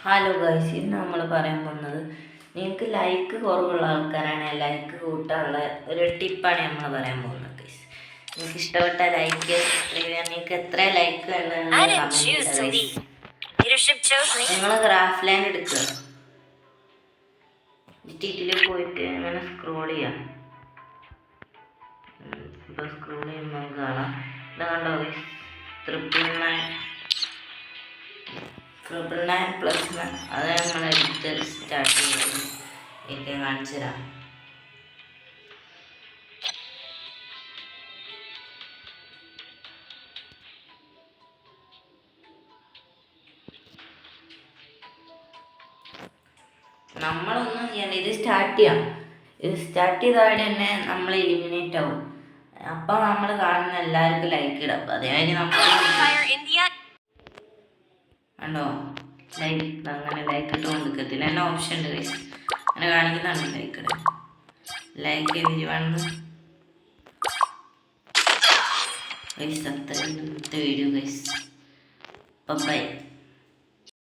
Hello guys, ഇന്ന് നമ്മൾ പറയാൻ പോകുന്നത് നിങ്ങൾക്ക് ലൈക്ക് കുറവുള്ള ആൾക്കാരാണ് ലൈക്ക് കൂട്ടാനുള്ള ഒരു ടിപ്പാണ് നമ്മൾ പറയാൻ പോകുന്നത് ഗൈസ്. നിങ്ങൾക്ക് ഇഷ്ടപ്പെട്ട ലൈക്ക് നിങ്ങൾക്ക് എത്ര ലൈക്ക് നിങ്ങൾ ഗ്രാഫ് ലൈൻ എടുക്കുക, ടിറ്റിൽ പോയിട്ട് അങ്ങനെ സ്ക്രോൾ ചെയ്യാം. ഇപ്പോൾ സ്ക്രോൾ ചെയ്യുമ്പോൾ കാണാം, ഇത് കണ്ടോ ഗൈസ്, 999+9 അത് നമ്മൾ എടുത്ത് സ്റ്റാർട്ട് ചെയ്യുന്നത് എനിക്ക് കാണിച്ചു തരാം. നമ്മളൊന്നും ചെയ്യണ്ട, ഇത് സ്റ്റാർട്ട് ചെയ്യാം. ഇത് സ്റ്റാർട്ട് ചെയ്തവിടെ തന്നെ നമ്മൾ എലിമിനേറ്റ് ആവും. അപ്പം നമ്മൾ കാണുന്ന എല്ലാവർക്കും ലൈക്ക് ഇടാം. അതേമാതിരി നമ്മൾ കണ്ടോ ലൈക്ക്, അങ്ങനെ ലൈക്ക് ഇട്ട് കൊടുക്കത്തില്ല, എന്നെ ഓപ്ഷൻ ഉണ്ട് ഗൈസ്, അങ്ങനെ കാണിക്കുന്നുണ്ട് ലൈക്ക് ഇടാൻ. Like every one guys. അത്രയും വീഡിയോ ഗൈസ്. ബൈ.